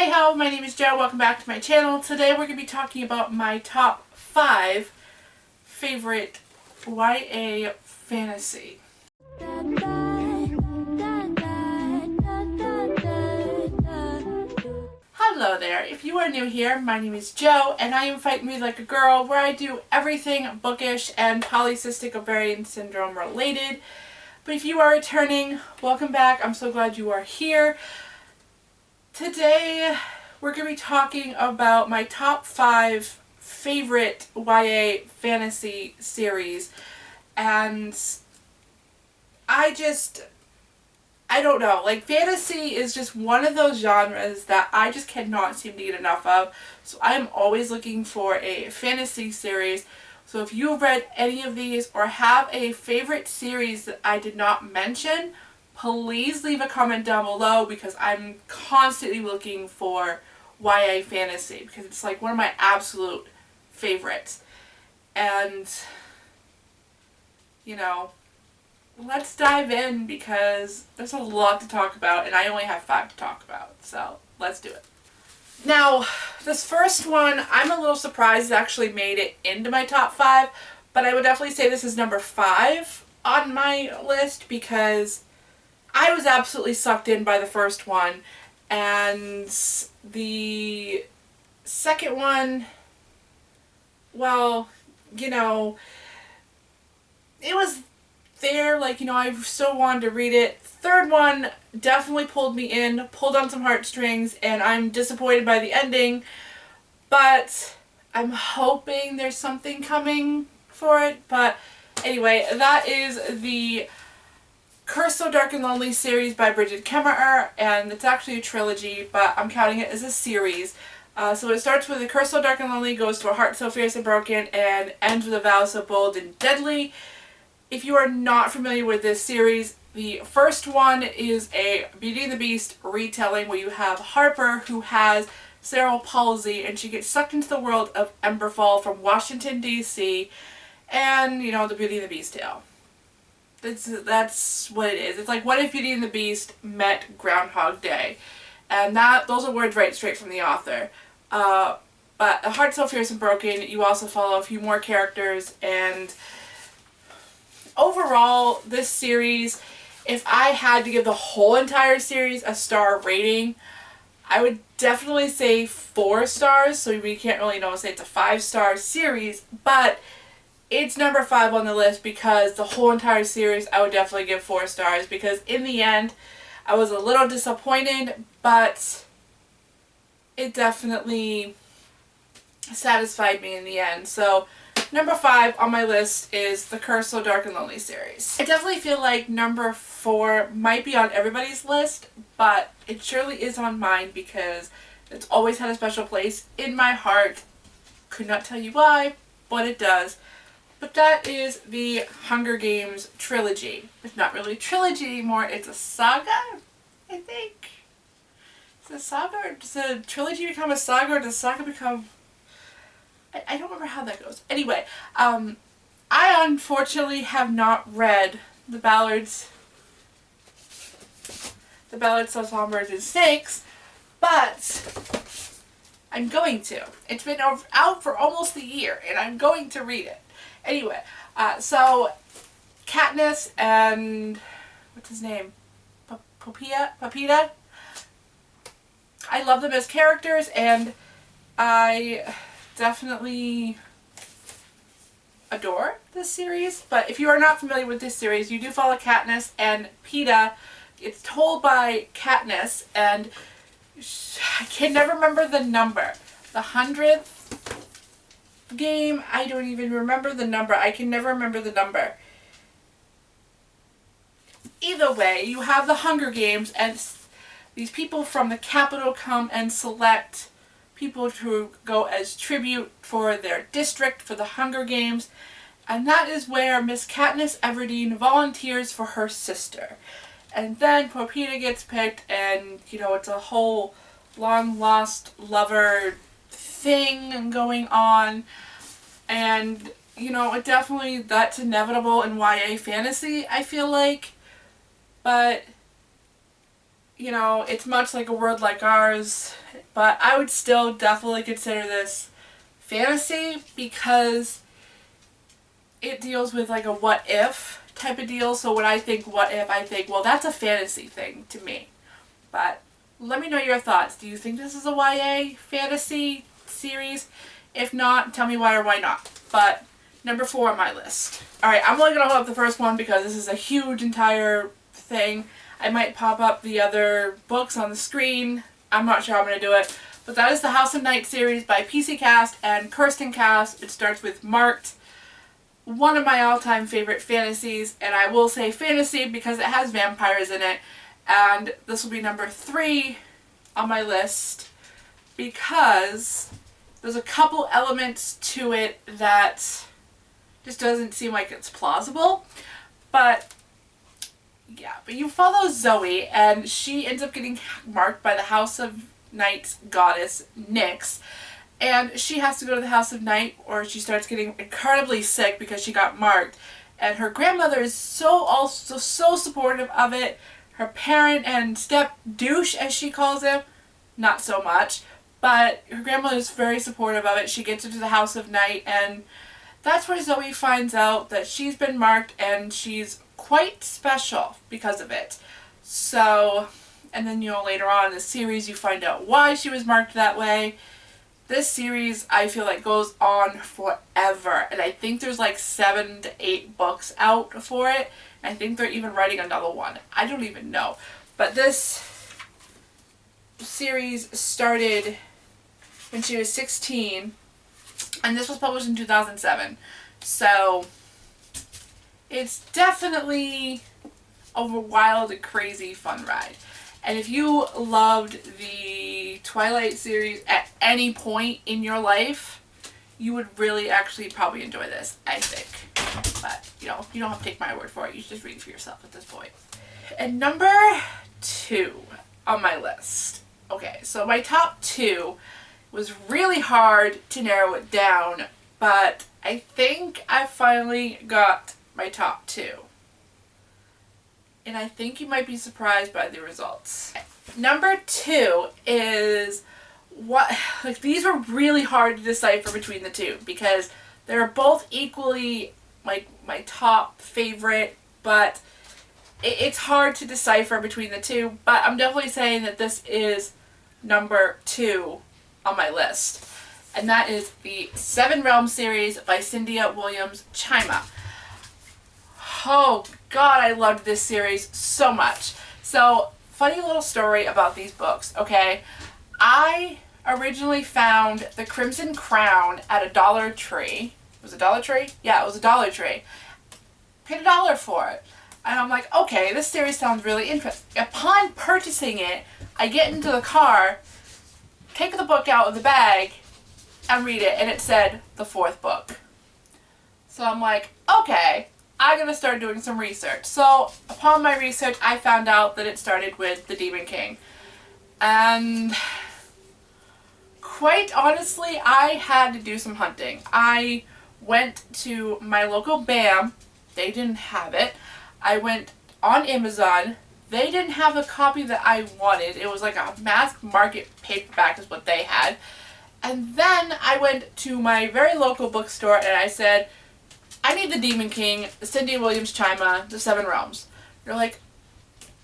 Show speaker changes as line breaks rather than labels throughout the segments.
Hey ho, my name is Jo, welcome back to my channel. Today we're going to be talking about my top 5 favorite YA fantasy. Hello there, if you are new here, my name is Jo and I am Fight and Read Like a Girl, where I do everything bookish and polycystic ovarian syndrome related. But if you are returning, welcome back. I'm so glad you are here. Today we're going to be talking about my top 5 favorite YA fantasy series, and I don't know, like, fantasy is just one of those genres that I just cannot seem to get enough of, so I'm always looking for a fantasy series. So if you have read any of these or have a favorite series that I did not mention, please leave a comment down below, because I'm constantly looking for YA fantasy because it's like one of my absolute favorites. And, you know, let's dive in because there's a lot to talk about and I only have 5 to talk about. So let's do it. Now, this first one, I'm a little surprised it actually made it into my top 5, but I would definitely say this is number 5 on my list because I was absolutely sucked in by the first one, and the second one, well, you know, it was there, like, you know, I still wanted to read it. Third one definitely pulled me in, pulled on some heartstrings, and I'm disappointed by the ending, but I'm hoping there's something coming for it. But anyway, that is the Curse So Dark and Lonely series by Brigd Kemmerer, and it's actually a trilogy, but I'm counting it as a series. So it starts with a Curse So Dark and Lonely, goes to a heart so fierce and broken, and ends with a vow so bold and deadly. If you are not familiar with this series, the first one is a Beauty and the Beast retelling where you have Harper, who has cerebral palsy, and she gets sucked into the world of Emberfall from Washington, D.C., and, you know, the Beauty and the Beast tale. That's what it is. It's like, what if Beauty and the Beast met Groundhog Day? And those are words right straight from the author. But A Heart So Fierce and Broken, you also follow a few more characters, and overall, this series, if I had to give the whole entire series a star rating, I would definitely say 4 stars, so we can't really say it's a 5-star series, but it's number 5 on the list because the whole entire series I would definitely give 4 stars, because in the end I was a little disappointed, but it definitely satisfied me in the end. So number 5 on my list is the Curse So Dark and Lonely series. I definitely feel like number 4 might be on everybody's list, but it surely is on mine because it's always had a special place in my heart. Could not tell you why, but it does. But that is the Hunger Games trilogy. It's not really a trilogy anymore, it's a saga, I think. Is it a saga, or does the trilogy become a saga, or does saga become... I don't remember how that goes. Anyway, I unfortunately have not read the ballads of Songbirds and Snakes, but I'm going to. It's been out for almost a year, and I'm going to read it. Anyway, so Katniss and, what's his name? Papita? I love them as characters, and I definitely adore this series. But if you are not familiar with this series, you do follow Katniss and Peeta. It's told by Katniss, and I can never remember the number. The 100th game, I don't even remember the number. I can never remember the number. Either way, you have the Hunger Games, and these people from the Capitol come and select people to go as tribute for their district for the Hunger Games, and that is where Miss Katniss Everdeen volunteers for her sister. And then Papita gets picked, and, you know, it's a whole long-lost lover thing going on, and, you know, it definitely, that's inevitable in YA fantasy, I feel like, but, you know, it's much like A World Like Ours, but I would still definitely consider this fantasy because it deals with like a what if type of deal. So when I think what if, I think, well, that's a fantasy thing to me. But let me know your thoughts. Do you think this is a YA fantasy series? If not, tell me why or why not. But number 4 on my list. Alright, I'm only going to hold up the first one because this is a huge entire thing. I might pop up the other books on the screen. I'm not sure how I'm going to do it. But that is the House of Night series by PC Cast and Kirsten Cast. It starts with Marked. One of my all-time favorite fantasies. And I will say fantasy because it has vampires in it. And this will be number 3 on my list because there's a couple elements to it that just doesn't seem like it's plausible. But yeah, but you follow Zoe and she ends up getting marked by the House of Night's goddess Nyx. And she has to go to the House of Night or she starts getting incredibly sick because she got marked. And her grandmother is so supportive of it. Her parent and step douche, as she calls him, not so much. But her grandmother is very supportive of it. She gets into the House of Night and that's where Zoe finds out that she's been marked and she's quite special because of it. So, and then, you know, later on in the series you find out why she was marked that way. This series, I feel like, goes on forever. And I think there's like 7 to 8 books out for it. And I think they're even writing another one. I don't even know. But this series started when she was 16. And this was published in 2007. So it's definitely a wild and crazy fun ride. And if you loved the Twilight series at any point in your life, you would really actually probably enjoy this, I think. But, you know, you don't have to take my word for it. You should just read it for yourself at this point. And number 2 on my list. Okay, so my top 2 was really hard to narrow it down, but I think I finally got my top 2. And I think you might be surprised by the results. Number 2 is like these were really hard to decipher between the two because they're both equally like my top favorite, but it's hard to decipher between the two. But I'm definitely saying that this is number 2 on my list. And that is the 7 Realms series by Cinda Williams Chima. Oh God, I loved this series so much. So, funny little story about these books, okay? I originally found The Crimson Crown at a Dollar Tree. Was it Dollar Tree? Yeah, it was a Dollar Tree. Paid $1 for it. And I'm like, okay, this series sounds really interesting. Upon purchasing it, I get into the car, take the book out of the bag, and read it, and it said the 4th book. So I'm like, okay, I'm going to start doing some research. So upon my research, I found out that it started with the Demon King. And quite honestly, I had to do some hunting. I went to my local BAM. They didn't have it. I went on Amazon. They didn't have a copy that I wanted. It was like a mass market paperback is what they had. And then I went to my very local bookstore and I said, I need the Demon King, the Cinda Williams Chima, the 7 Realms. They're like,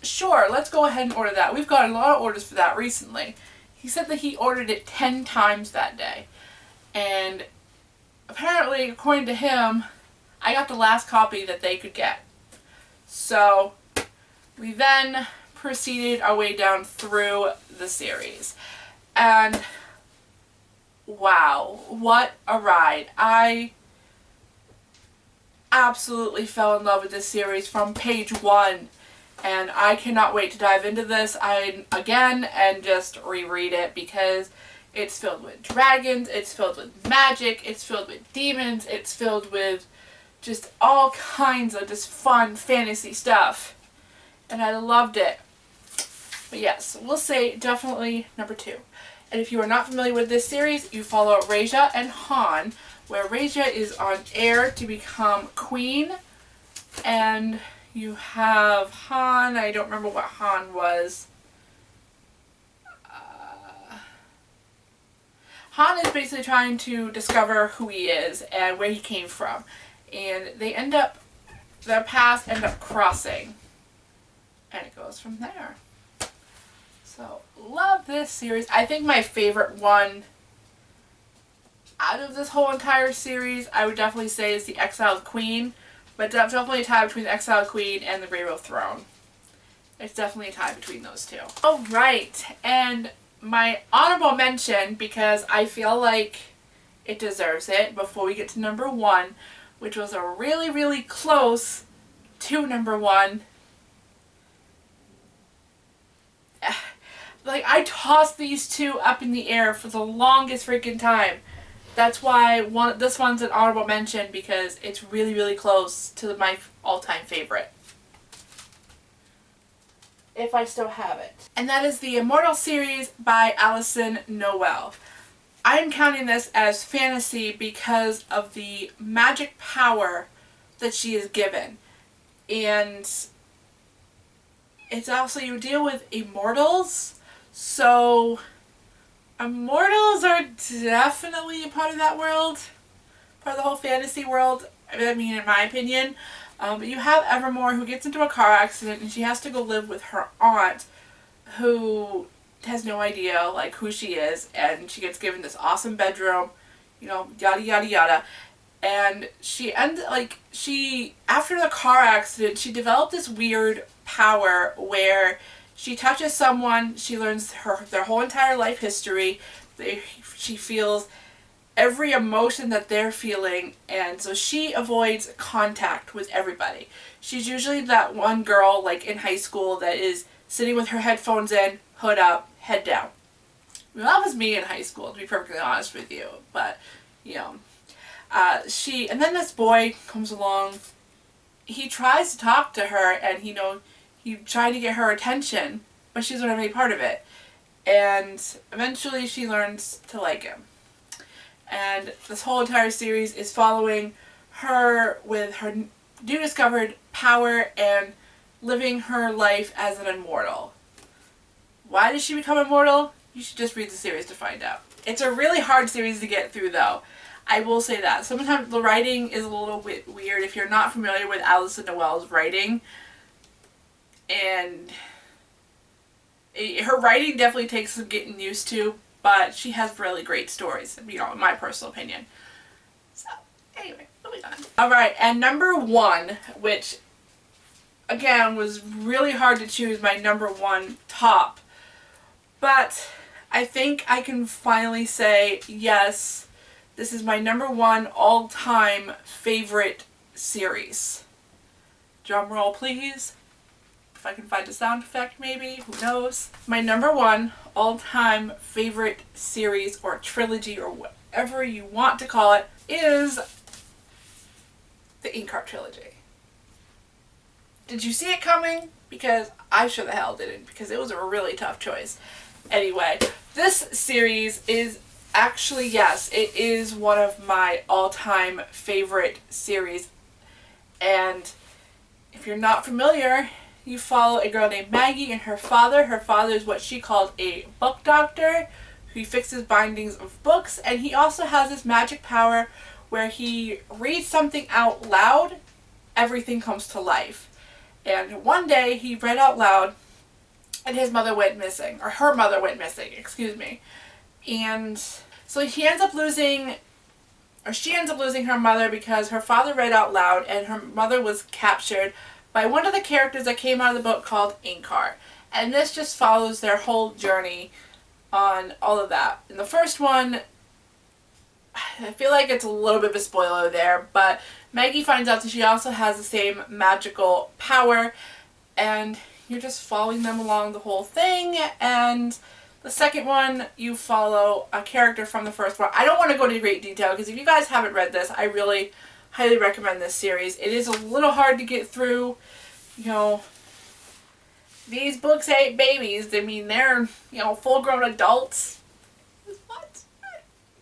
sure, let's go ahead and order that. We've got a lot of orders for that recently. He said that he ordered it 10 times that day. And apparently, according to him, I got the last copy that they could get. So we then proceeded our way down through the series. And wow, what a ride. I absolutely fell in love with this series from page 1. And I cannot wait to dive into this again and just reread it because it's filled with dragons, it's filled with magic, it's filled with demons, it's filled with just all kinds of just fun fantasy stuff. And I loved it. But yes, we'll say definitely number 2. And if you are not familiar with this series, you follow Raja and Han, where Raja is on air to become queen, and you have Han, I don't remember what Han was. Han is basically trying to discover who he is and where he came from. And their paths end up crossing. And it goes from there. So, love this series. I think my favorite one out of this whole entire series, I would definitely say is the Exiled Queen. But definitely a tie between the Exiled Queen and the Rainbow Throne. It's definitely a tie between those two. Alright, and my honorable mention, because I feel like it deserves it, before we get to number 1, which was a really, really close to number 1. Like, I tossed these two up in the air for the longest freaking time. That's why this one's an honorable mention, because it's really, really close to my all-time favorite. If I still have it. And that is the Immortals series by Alyson Noel. I'm counting this as fantasy because of the magic power that she is given. And it's also, you deal with immortals, so immortals are definitely a part of that world, part of the whole fantasy world, I mean, in my opinion. But you have Evermore, who gets into a car accident and she has to go live with her aunt, who has no idea, like, who she is, and she gets given this awesome bedroom, you know, yada yada yada. And after the car accident, she developed this weird power where she touches someone, she learns their whole entire life history, she feels every emotion that they're feeling, and so she avoids contact with everybody. She's usually that one girl, like in high school, that is sitting with her headphones in, hood up, head down. Well, that was me in high school, to be perfectly honest with you, but, you know. And then this boy comes along, he tries to talk to her, and he tried to get her attention, but she doesn't have any part of it. And eventually she learns to like him. And this whole entire series is following her with her new discovered power and living her life as an immortal. Why did she become immortal? You should just read the series to find out. It's a really hard series to get through, though. I will say that. Sometimes the writing is a little bit weird if you're not familiar with Alyson Noel's writing. And her writing definitely takes some getting used to, but she has really great stories, you know, in my personal opinion. So, anyway, moving on. Alright, and number 1, which, again, was really hard to choose my number 1 top. But I think I can finally say, yes, this is my number 1 all-time favorite series. Drum roll, please. If I can find a sound effect, maybe. Who knows? My number 1 all-time favorite series, or trilogy, or whatever you want to call it, is the Inkheart trilogy. Did you see it coming? Because I sure the hell didn't, because it was a really tough choice. Anyway, this series is actually, yes, it is one of my all-time favorite series. And if you're not familiar, you follow a girl named Maggie and her father. Her father is what she called a book doctor who fixes bindings of books, and he also has this magic power where he reads something out loud, everything comes to life. And one day he read out loud and his mother went missing, or her mother went missing, excuse me. And so she ends up losing her mother because her father read out loud and her mother was captured by one of the characters that came out of the book called Inkheart. And this just follows their whole journey on all of that. In the first one, I feel like it's a little bit of a spoiler there, but Maggie finds out that she also has the same magical power, and you're just following them along the whole thing. And the second one, you follow a character from the first one. I don't want to go into great detail, because if you guys haven't read this, I really highly recommend this series. It is a little hard to get through. You know, these books ain't babies. I mean, they're, you know, full-grown adults. What?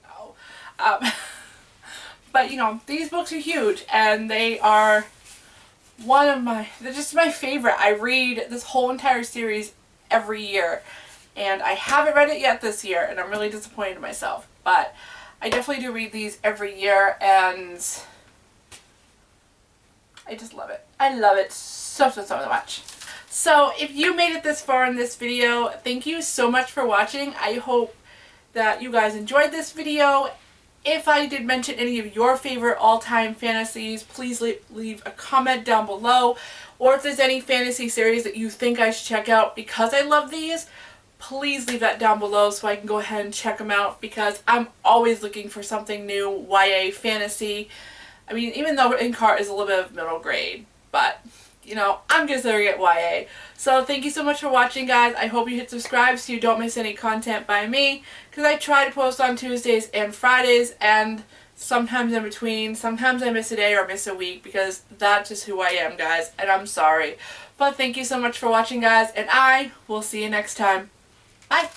No. But, you know, these books are huge, and they are they're just my favorite. I read this whole entire series every year, and I haven't read it yet this year, and I'm really disappointed in myself. But I definitely do read these every year, and I just love it. I love it so much. So if you made it this far in this video, thank you so much for watching. I hope that you guys enjoyed this video. If I did mention any of your favorite all-time fantasies, please leave a comment down below. Or if there's any fantasy series that you think I should check out because I love these, please leave that down below so I can go ahead and check them out, because I'm always looking for something new YA fantasy. I mean, even though Inkheart is a little bit of middle grade, but you know, I'm considering it YA. So thank you so much for watching, guys. I hope you hit subscribe so you don't miss any content by me, because I try to post on Tuesdays and Fridays, and sometimes in between. Sometimes I miss a day or miss a week, because that's just who I am, guys, and I'm sorry. But thank you so much for watching, guys, and I will see you next time. Bye!